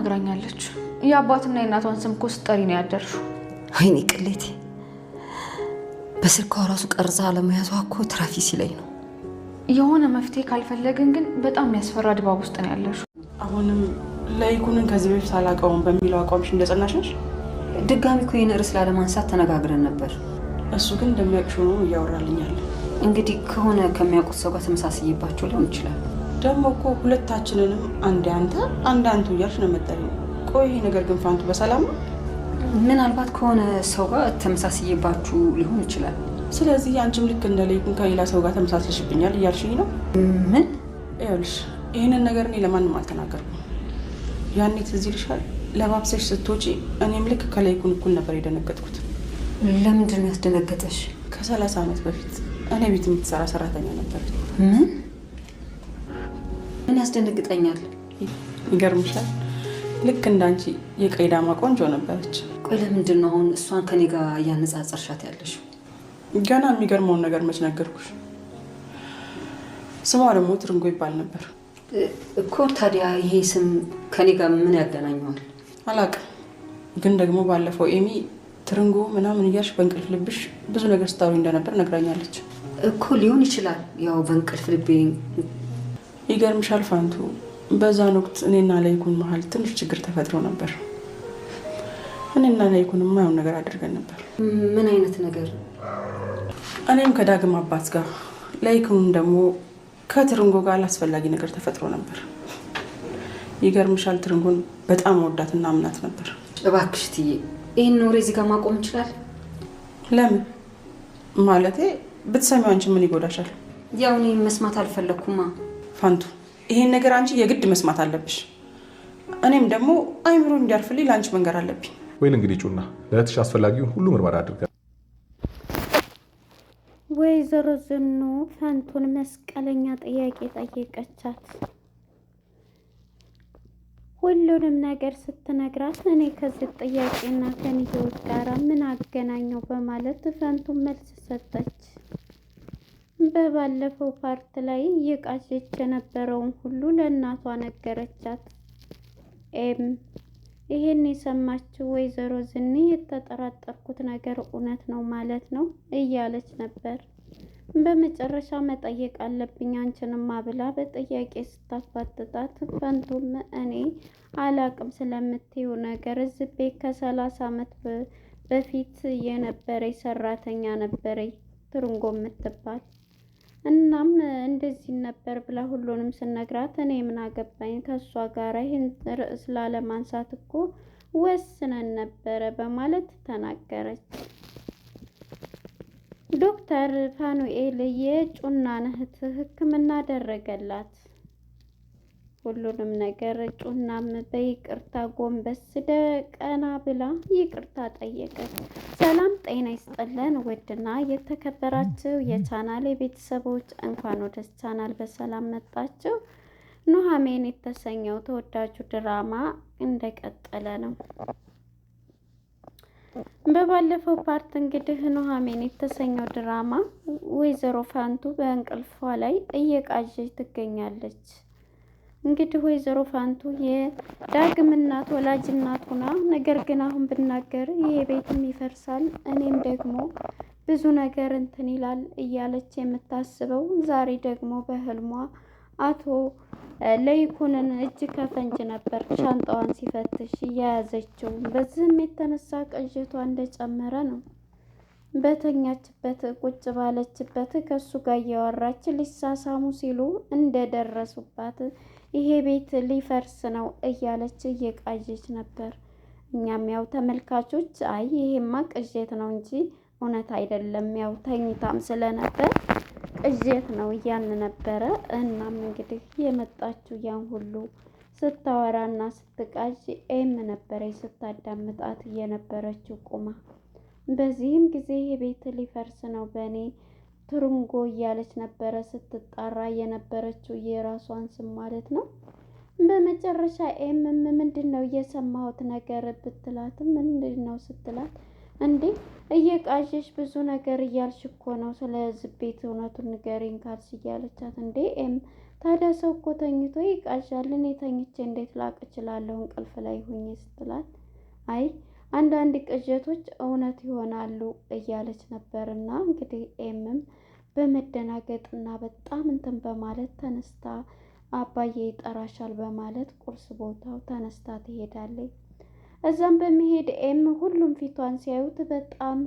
ነግራኛለች። የአባትና የእናቷን ስም እኮ ስጠሪ ነው ያደርሽው። ወይኔ ቅሌቴ! በስልኳ ራሱ ቀርጻ አለመያዟ እኮ ትራፊ ሲለኝ ነው። የሆነ መፍትሄ ካልፈለግን ግን በጣም የሚያስፈራ ድባብ ውስጥ ነው ያለሽው። አሁንም ለይኩንን ከዚህ በፊት አላውቀውም በሚለው አቋምሽ እንደጸናሽ ነሽ? ድጋሚ እኮ ይህን ርዕስ ላለማንሳት ተነጋግረን ነበር። እሱ ግን እንደሚያውቅሽ ሆኖ እያወራልኛል። እንግዲህ ከሆነ ከሚያውቁት ሰው ጋር ተመሳስይባቸው ሊሆን ይችላል። ደግሞ እኮ ሁለታችንንም አንዴ አንተ አንድ አንቱ እያልሽ ነው የምትጠሪው። ቆይ ይሄ ነገር ግን ፋንቱ በሰላም ነው? ምናልባት ከሆነ ሰው ጋር ተመሳስይባችሁ ሊሆን ይችላል። ስለዚህ አንቺም ልክ እንደ ለይኩን ከሌላ ሰው ጋር ተመሳስለሽብኛል እያልሽኝ ነው? ምን? ይኸውልሽ ይህንን ነገር እኔ ለማንም አልተናገርኩም። ያኔ ትዝ ይልሻል ለባብሰሽ ስትወጪ እኔም ልክ ከለይኩን እኩል ነበር የደነገጥኩት። ለምንድን ነው ያስደነገጠሽ? ከ30 ዓመት በፊት እኔ ቤት የምትሰራ ሰራተኛ ነበረች። ምን ያስደነግጠኛል? ይገርምሻል ልክ እንዳንቺ የቀይ ዳማ ቆንጆ ነበረች። ቆይ ለምንድን ነው አሁን እሷን ከኔ ጋር እያነጻጸርሻት ያለሽው? ገና የሚገርመውን ነገር መች ነገርኩሽ? ስሟ ደግሞ ትርንጎ ይባል ነበር እኮ። ታዲያ ይሄ ስም ከኔ ጋር ምን ያገናኘዋል? አላውቅም፣ ግን ደግሞ ባለፈው ኤሚ ትርንጎ ምናምን እያልሽ በእንቅልፍ ልብሽ ብዙ ነገር ስታወሪ እንደነበር ነግራኛለች እኮ። ሊሆን ይችላል ያው በእንቅልፍ ልቤ። ይገርምሻል ፋንቱ በዛን ወቅት እኔና ለይኩን መሀል ትንሽ ችግር ተፈጥሮ ነበር። እኔና ለይኩን የማይሆን ነገር አድርገን ነበር። ምን አይነት ነገር? እኔም ከዳግም አባት ጋር፣ ለይኩን ደግሞ ከትርንጎ ጋር አላስፈላጊ ነገር ተፈጥሮ ነበር። ይገርምሻል ትርንጎን በጣም ወዳትና አምናት ነበር። እባክሽ ትዬ ይህን ኖሬ እዚህ ጋር ማቆም ይችላል? ለምን ማለቴ ብትሰሚው አንቺ ምን ይጎዳሻል? ያው እኔ መስማት አልፈለኩማ። ፋንቱ ይሄን ነገር አንቺ የግድ መስማት አለብሽ። እኔም ደግሞ አይምሮ እንዲያርፍልኝ ለአንቺ መንገር አለብኝ። ወይን እንግዲህ ጩና ለእህትሽ አስፈላጊውን ሁሉ ምርመራ አድርጋ። ወይዘሮ ዝኑ ፋንቱን መስቀለኛ ጥያቄ ጠየቀቻት። ሁሉንም ነገር ስትነግራት እኔ ከዚህ ጥያቄና ከኔ ህይወት ጋር ምን አገናኘው በማለት ፋንቱን መልስ ሰጠች። በባለፈው ፓርት ላይ እየቃዠች የነበረውን ሁሉ ለእናቷ ነገረቻት። ይሄን የሰማችው ወይዘሮ ዝኒ የተጠራጠርኩት ነገር እውነት ነው ማለት ነው እያለች ነበር። በመጨረሻ መጠየቅ አለብኝ አንቺንማ ብላ በጥያቄ ስታፋጥጣት ፋንቱም እኔ አላቅም ስለምትይው ነገር እዚህ ቤት ከ30 ዓመት በፊት የነበረች ሰራተኛ ነበረች ትርንጎ የምትባል። እናም እንደዚህ ነበር ብላ ሁሉንም ስነግራት እኔ ምን አገባኝ ከእሷ ጋር ይህን ርዕስ ላለማንሳት እኮ ወስነን ነበረ በማለት ተናገረች። ዶክተር ፋኑኤል የጩናን እህት ሕክምና አደረገላት። ሁሉንም ነገር ጩናም በይቅርታ ጎንበስ ቀና ብላ ይቅርታ ጠየቀች። ሰላም ጤና ይስጥልን ውድና የተከበራችሁ የቻናል ቤተሰቦች እንኳን ወደ ቻናል በሰላም መጣችሁ። ኑሃሚን የተሰኘው ተወዳጁ ድራማ እንደቀጠለ ነው። በባለፈው ፓርት እንግዲህ ኑሃሚን የተሰኘው ድራማ ወይዘሮ ፋንቱ በእንቅልፏ ላይ እየቃዠች ትገኛለች። እንግዲህ ወይዘሮ ፋንቱ የዳግም እናት ወላጅ እናት ሆና ነገር ግን አሁን ብናገር ይሄ ቤትም ይፈርሳል እኔም ደግሞ ብዙ ነገር እንትን ይላል እያለች የምታስበው ዛሬ ደግሞ በህልሟ አቶ ለይኩንን እጅ ከፈንጅ ነበር ሻንጣዋን ሲፈትሽ እየያዘችው። በዚህም የተነሳ ቅዥቷ እንደጨመረ ነው። በተኛችበት ቁጭ ባለችበት ከሱ ጋር እያወራች ሊሳሳሙ ሲሉ እንደደረሱባት ይሄ ቤት ሊፈርስ ነው እያለች እየቃዠች ነበር። እኛም ያው ተመልካቾች አይ ይሄማ ቅዠት ነው እንጂ እውነት አይደለም ያው ተኝታም ስለነበር ቅዠት ነው እያልን ነበረ። እናም እንግዲህ የመጣችው ያን ሁሉ ስታወራና ስትቃዥ ነበረች ስታዳምጣት የነበረችው ቁማ። በዚህም ጊዜ የቤት ሊፈርስ ነው በእኔ ትርንጎ እያለች ነበረ ስትጣራ የነበረችው የራሷን ስም ማለት ነው። በመጨረሻ ምንድን ነው የሰማሁት ነገር ብትላትም ምንድን ነው ስትላት እንዴ እየቃዠሽ ብዙ ነገር እያልሽ እኮ ነው ስለዚህ ቤት እውነቱን ንገሪኝ ካልሽ እያለቻት እንዴ ታዲያ ሰው እኮ ተኝቶ ይቃዣል፣ እኔ ተኝቼ እንዴት ላቅ እችላለሁ እንቅልፍ ላይ ሁኜ ስትላት፣ አይ አንዳንድ ቅዠቶች እውነት ይሆናሉ እያለች ነበርና እንግዲህ ኤምም በመደናገጥና በጣም እንትን በማለት ተነስታ አባዬ ይጠራሻል በማለት ቁርስ ቦታው ተነስታ ትሄዳለች። እዛም በመሄድ ኤም ሁሉም ፊቷን ሲያዩት በጣም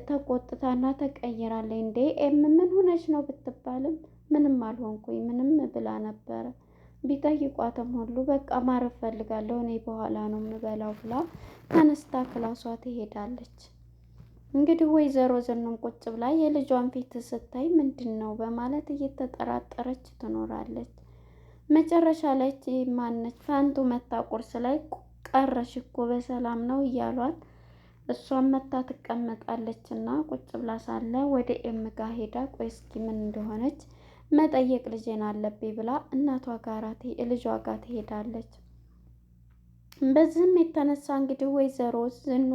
ተቆጥታና ተቀይራለች። እንዴ ኤም ምን ሆነች ነው ብትባልም ምንም አልሆንኩኝ ምንም ብላ ነበረ። ቢጠይቋትም ሁሉ በቃ ማረፍ ፈልጋለሁ እኔ በኋላ ነው የምበላው ብላ ተነስታ ክላሷ ትሄዳለች። እንግዲህ ወይዘሮ ዝኑም ቁጭ ብላ የልጇን ፊት ስታይ ምንድን ነው በማለት እየተጠራጠረች ትኖራለች። መጨረሻ ላይ ማነች ፋንቱ መታ ቁርስ ላይ ቀረሽ እኮ በሰላም ነው እያሏት እሷም መታ ትቀመጣለች እና ቁጭ ብላ ሳለ ወደ ኤም ጋ ሄዳ ቆይ እስኪ ምን እንደሆነች መጠየቅ ልጄን አለብኝ ብላ እናቷ ጋራ ልጇ ጋር ትሄዳለች። በዚህም የተነሳ እንግዲህ ወይዘሮ ዝኑ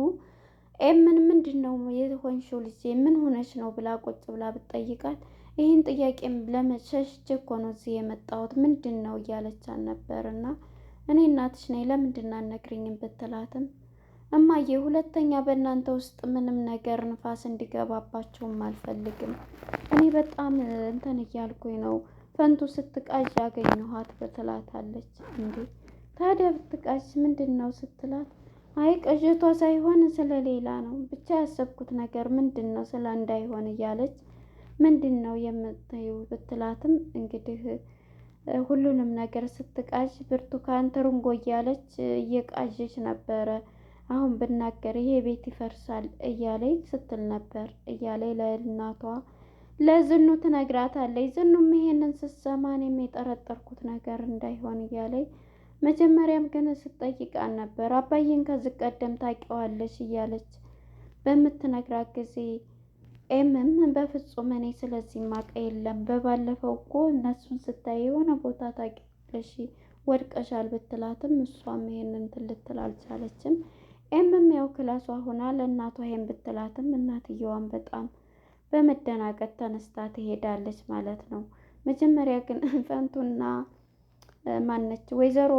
ኤምን ምንድን ነው የሆንሽው ልጄ ምን ሆነች ነው ብላ ቁጭ ብላ ብትጠይቃት ይህን ጥያቄም ለመሸሽ እኮ ነው እዚህ የመጣሁት ምንድን ነው እያለቻት ነበርና እኔ እናትሽ ነኝ ለምንድን አትነግሪኝም ብትላትም እማዬ ሁለተኛ በእናንተ ውስጥ ምንም ነገር ንፋስ እንዲገባባቸውም አልፈልግም። እኔ በጣም እንትን እያልኩኝ ነው ፈንቱ ስትቃዥ ያገኘኋት ብትላታለች። እንዴ ታዲያ ብትቃዥ ምንድን ነው ስትላት አይ ቅዥቷ ሳይሆን ስለሌላ ነው ብቻ ያሰብኩት ነገር ምንድን ነው ስለ እንዳይሆን እያለች ምንድን ነው የምትይው ብትላትም እንግዲህ ሁሉንም ነገር ስትቃዥ ብርቱካን ትርንጎ እያለች እየቃዥች ነበረ። አሁን ብናገር ይሄ ቤት ይፈርሳል እያለኝ ስትል ነበር እያለኝ ለእናቷ ለዝኑ ትነግራታለች። ዝኑም ይሄንን ስትሰማ እኔም የጠረጠርኩት ነገር እንዳይሆን እያለኝ መጀመሪያም ግን ስትጠይቃት ነበር አባዬን ከዚህ ቀደም ታውቂዋለሽ እያለች በምትነግራት ጊዜ ኤምም በፍጹም እኔ ስለዚህ ማቀ የለም በባለፈው እኮ እነሱን ስታይ የሆነ ቦታ ታውቂዋለሽ ወድቀሻል ብትላትም እሷም ይሄንን ልትል አልቻለችም። ኤምም ያው ክላሷ ሆና ለእናቷ ይሄን ብትላትም እናትየዋን በጣም በመደናገጥ ተነስታ ትሄዳለች ማለት ነው። መጀመሪያ ግን ፈንቱና ማነች ወይዘሮ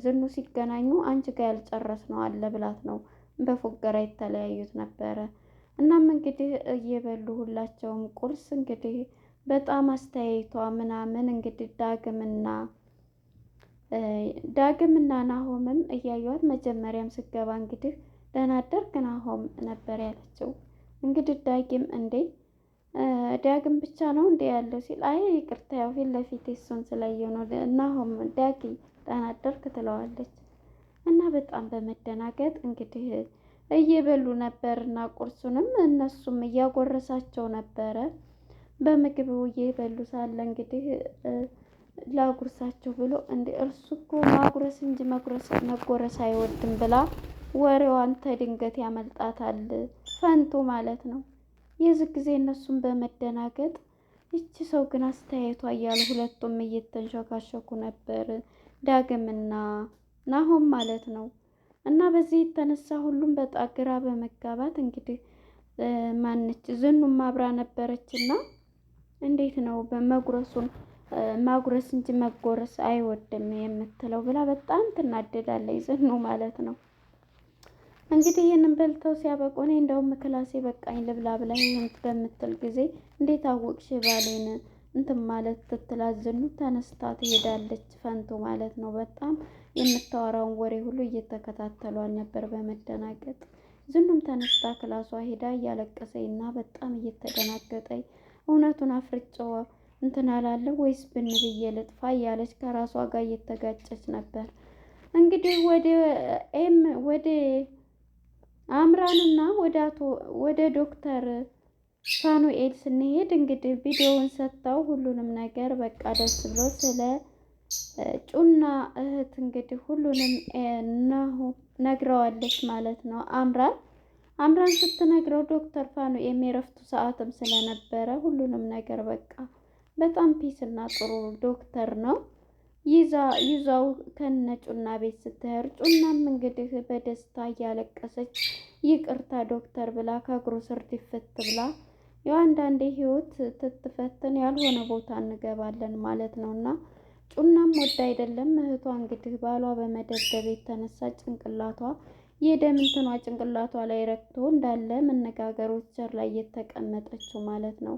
ዝኑ ሲገናኙ አንቺ ጋር ያልጨረስነው አለ ብላት ነው በፉገራ የተለያዩት ነበረ። እናም እንግዲህ እየበሉ ሁላቸውም ቁርስ እንግዲህ በጣም አስተያየቷ ምናምን እንግዲህ ዳግምና ናሆምም እያዩት መጀመሪያም ስገባ እንግዲህ ደህና አደርክ ናሆም ነበር ያለችው። እንግዲህ ዳግም እንዴ ዳግም ብቻ ነው እንዴ ያለው ሲል አይ ይቅርታ ያው ፊት ለፊት እሱን ስላየው ነው ናሆም ዳጊ ደህና አደርክ ትለዋለች። እና በጣም በመደናገጥ እንግዲህ እየበሉ ነበርና ቁርሱንም እነሱም እያጎረሳቸው ነበረ። በምግብ እየበሉ ሳለ እንግዲህ ላጉርሳቸው ብሎ እንደ እርሱ እኮ ማጉረስ እንጂ መጎረስ አይወድም ብላ ወሬዋን ተድንገት ያመልጣታል ፈንቱ ማለት ነው። የዚህ ጊዜ እነሱም በመደናገጥ ይቺ ሰው ግን አስተያየቷ እያሉ ሁለቱም እየተንሸካሸኩ ነበር ዳግምና ናሆም ማለት ነው። እና በዚህ የተነሳ ሁሉም በጣም ግራ በመጋባት እንግዲህ ማነች ዝኑም አብራ ነበረችና እንዴት ነው በመጉረሱን ማጉረስ እንጂ መጎረስ አይወድም የምትለው ብላ በጣም ትናደዳለች ዝኑ ማለት ነው። እንግዲህ ይህንን በልተው ሲያበቁ እኔ እንደውም ክላሴ በቃኝ ልብላ ብላ ይህን በምትል ጊዜ እንዴት አወቅሽ ባሌን እንትን ማለት ትትላት ዝኑ ተነስታ ትሄዳለች ፈንቱ ማለት ነው። በጣም የምታወራውን ወሬ ሁሉ እየተከታተሏል ነበር በመደናገጥ። ዝኑም ተነስታ ክላሷ ሄዳ እያለቀሰኝና በጣም እየተደናገጠኝ እውነቱን አፍርጨው እንትን አላለሁ ወይስ ብን ብዬ ልጥፋ እያለች ከራሷ ጋር እየተጋጨች ነበር። እንግዲህ ወደ አምራንና ወደ ዶክተር ፋኑኤል ስንሄድ እንግዲህ ቪዲዮውን ሰጥተው ሁሉንም ነገር በቃ ደስ ብሎ ስለ ጩና እህት እንግዲህ ሁሉንም ነግረዋለች ማለት ነው። አምራን ስትነግረው ዶክተር ፋኑኤል የረፍቱ ሰዓትም ስለነበረ ሁሉንም ነገር በቃ በጣም ፒስ እና ጥሩ ዶክተር ነው ይዛው ከነጩና ቤት ስትሄድ ጩናም እንግዲህ በደስታ እያለቀሰች ይቅርታ ዶክተር ብላ ከእግሩ ስር ድፍት ብላ ያው አንዳንዴ ህይወት ትትፈትን ያልሆነ ቦታ እንገባለን ማለት ነውና ጩናም ወድ አይደለም እህቷ እንግዲህ ባሏ በመደብደብ የተነሳ ጭንቅላቷ የደም እንትኗ ጭንቅላቷ ላይ ረክቶ እንዳለ መነጋገሮች ላይ የተቀመጠችው ማለት ነው።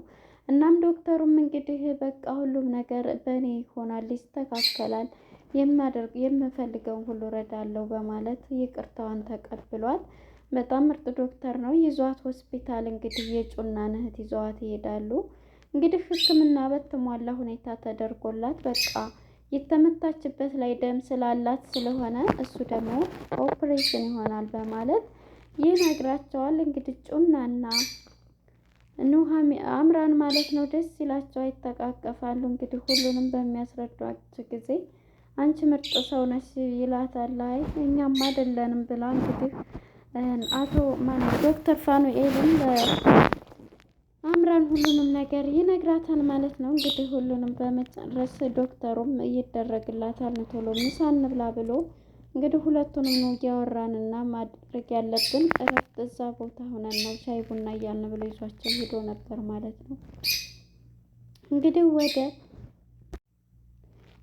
እናም ዶክተሩም እንግዲህ በቃ ሁሉም ነገር በእኔ ይሆናል፣ ይስተካከላል፣ የምፈልገውን ሁሉ እረዳለሁ በማለት ይቅርታዋን ተቀብሏል። በጣም ምርጥ ዶክተር ነው። ይዟት ሆስፒታል እንግዲህ የጩናን እህት ይዘዋት ይሄዳሉ። እንግዲህ ሕክምና በተሟላ ሁኔታ ተደርጎላት በቃ የተመታችበት ላይ ደም ስላላት ስለሆነ እሱ ደግሞ ኦፕሬሽን ይሆናል በማለት ይነግራቸዋል። እንግዲህ ጩናና አምራን ማለት ነው ደስ ይላቸው ይተቃቀፋሉ። እንግዲህ ሁሉንም በሚያስረዷቸው ጊዜ አንቺ ምርጥ ሰው ነሽ ይላታል። አይ እኛም አይደለንም ብላ እንግዲህ አቶ ዶክተር ፋኑኤልም አምራን ሁሉንም ነገር ይነግራታል ማለት ነው። እንግዲህ ሁሉንም በመጨረስ ዶክተሩም ይደረግላታል። ቶሎ ምሳ እንብላ ብሎ እንግዲህ ሁለቱንም ነው እያወራንና ማድረግ ያለብን እረፍት እዛ ቦታ ሆነን ነው ሻይ ቡና እያልን ብሎ ይዟቸው ሄዶ ነበር ማለት ነው። እንግዲህ ወደ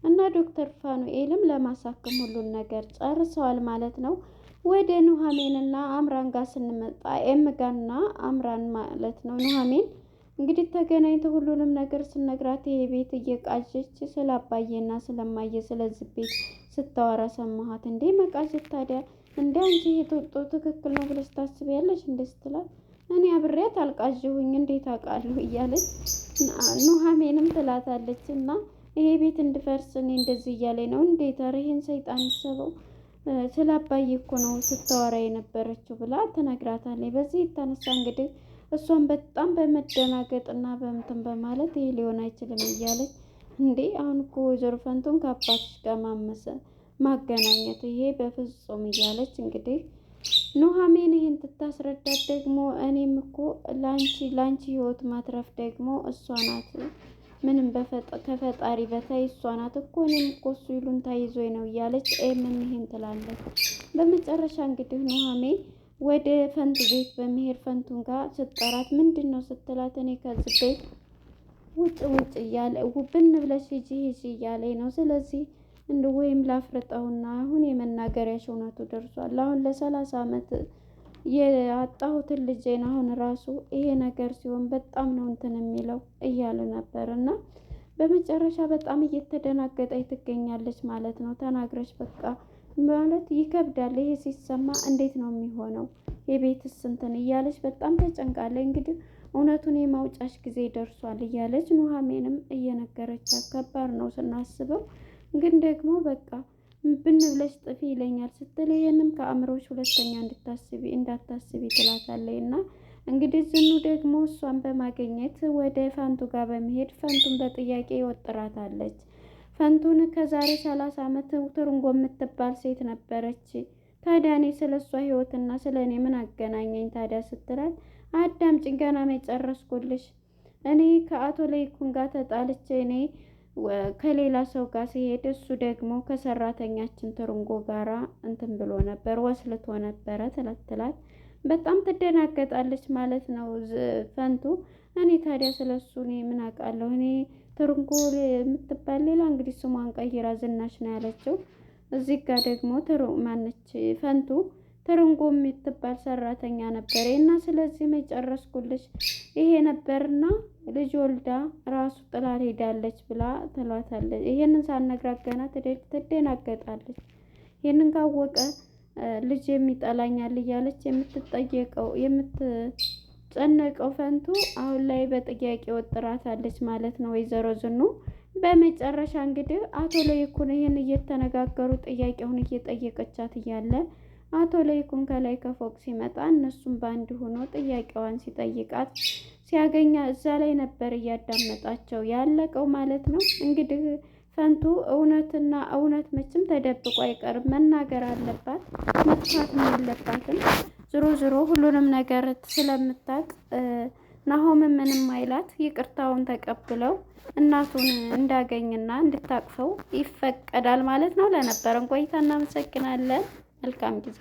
እና ዶክተር ፋኑኤልም ለማሳከም ሁሉን ነገር ጨርሰዋል ማለት ነው። ወደ ኑሐሚንና አምራን ጋር ስንመጣ ኤምጋና አምራን ማለት ነው። ኑሐሚን እንግዲህ ተገናኝተው ሁሉንም ነገር ስነግራት ይሄ ቤት እየቃዠች ስለ አባዬና ስለማየ ስለዚህ ቤት ስታወራ ሰማሃት እንዴ? መቃዠት ታዲያ እንደ አንቺ የቶጦ ትክክል ነው ብለሽ ታስቢያለሽ እንዴ ስትላት እኔ አብሬያት አልቃዠሁኝ እንዴት አውቃለሁ እያለች ኑሐሚንም ትላታለች። እና ይሄ ቤት እንድፈርስ እኔ እንደዚህ እያለኝ ነው እንዴት? ኧረ ይሄን ሰይጣን ይሰበው ስለ አባዬ እኮ ነው ስታወራ የነበረችው ብላ ትነግራታለች። በዚህ የተነሳ እንግዲህ እሷን በጣም በመደናገጥና በምትን በማለት ይሄ ሊሆን አይችልም እያለች እንዴ አሁን እኮ ወይዘሮ ፈንቱን ከአባትሽ ጋር ማገናኘት ይሄ በፍጹም እያለች እንግዲህ ኑሐሚን ይህን ትታስረዳት። ደግሞ እኔም እኮ ለአንቺ ህይወት ማትረፍ ደግሞ እሷ ናት፣ ምንም ከፈጣሪ በታይ እሷ ናት እኮ እኔም እኮ እሱ ይሉን ታይዞኝ ነው እያለች ምን ይሄን ትላለች። በመጨረሻ እንግዲህ ኑሐሚን ወደ ፈንቱ ቤት በመሄድ ፈንቱን ጋር ስጠራት ምንድን ነው ስትላት እኔ ከዚህ ቤት ውጭ እያለ ብን ብለሽ ሂጂ እያለኝ ነው። ስለዚህ እንደ ወይም ላፍርጠውና አሁን የመናገሪያሽ እውነቱ ደርሷል። አሁን ለ30 ዓመት ያጣሁትን ልጄን አሁን ራሱ ይሄ ነገር ሲሆን በጣም ነው እንትን የሚለው እያሉ ነበር። እና በመጨረሻ በጣም እየተደናገጠች ትገኛለች ማለት ነው። ተናግረሽ በቃ ማለት ይከብዳል። ይሄ ሲሰማ እንዴት ነው የሚሆነው? የቤትስ እንትን እያለች በጣም ተጨንቃለች። እንግዲህ እውነቱን የማውጫሽ ጊዜ ደርሷል እያለች ኑሐሚንም እየነገረቻት ከባድ ነው ስናስበው፣ ግን ደግሞ በቃ ብን ብለሽ ጥፊ ይለኛል ስትል ይሄንም ከአእምሮች ሁለተኛ እንዳታስቢ ትላታለች። እና እንግዲህ ዝኑ ደግሞ እሷን በማግኘት ወደ ፈንቱ ጋር በመሄድ ፈንቱን በጥያቄ ይወጥራታለች። ፈንቱን ከዛሬ 30 ዓመት ትርንጎ የምትባል ሴት ነበረች። ታዲያ እኔ ስለ እሷ ህይወትና ስለ እኔ ምን አገናኘኝ ታዲያ ስትላት፣ አዳምጪኝ ገና መጨረስኩልሽ። እኔ ከአቶ ለይኩን ጋር ተጣልቼ እኔ ከሌላ ሰው ጋር ሲሄድ እሱ ደግሞ ከሰራተኛችን ትርንጎ ጋራ እንትን ብሎ ነበር ወስልቶ ነበረ ትላት። በጣም ትደናገጣለች ማለት ነው ፈንቱ። እኔ ታዲያ ስለሱ እኔ ምን አውቃለሁ? እኔ ትርንጎ የምትባል ሌላ እንግዲህ ስሟን ቀይራ ዝናሽ ነው ያለችው። እዚህ ጋር ደግሞ ማነች ፈንቱ ትርንጎ የምትባል ሰራተኛ ነበር እና ስለዚህ መጨረስኩልሽ ይሄ ነበርና ልጅ ወልዳ ራሱ ጥላ ሄዳለች ብላ ትሏታለች። ይሄንን ሳትነግራት ገና ትደናገጣለች። ይሄንን ካወቀ ልጅ የሚጠላኛል እያለች የምትጨነቀው ፈንቱ አሁን ላይ በጥያቄ ወጥራታለች ማለት ነው ወይዘሮ ዝኑ። በመጨረሻ እንግዲህ አቶ ለይኩን ይህን እየተነጋገሩ ጥያቄውን እየጠየቀቻት እያለ አቶ ለይኩን ከላይ ከፎቅ ሲመጣ እነሱም በአንድ ሆኖ ጥያቄዋን ሲጠይቃት ሲያገኛ እዛ ላይ ነበር እያዳመጣቸው ያለቀው ማለት ነው። እንግዲህ ፈንቱ እውነትና እውነት መቼም ተደብቆ አይቀርም፣ መናገር አለባት፣ መጥፋትም የለባትም። ዝሮ ሁሉንም ነገር ስለምታውቅ ናሆም ምንም አይላት፣ ይቅርታውን ተቀብለው እናቱን እንዳገኝና እንድታቅፈው ይፈቀዳል ማለት ነው። ለነበረን ቆይታ እናመሰግናለን። መልካም ጊዜ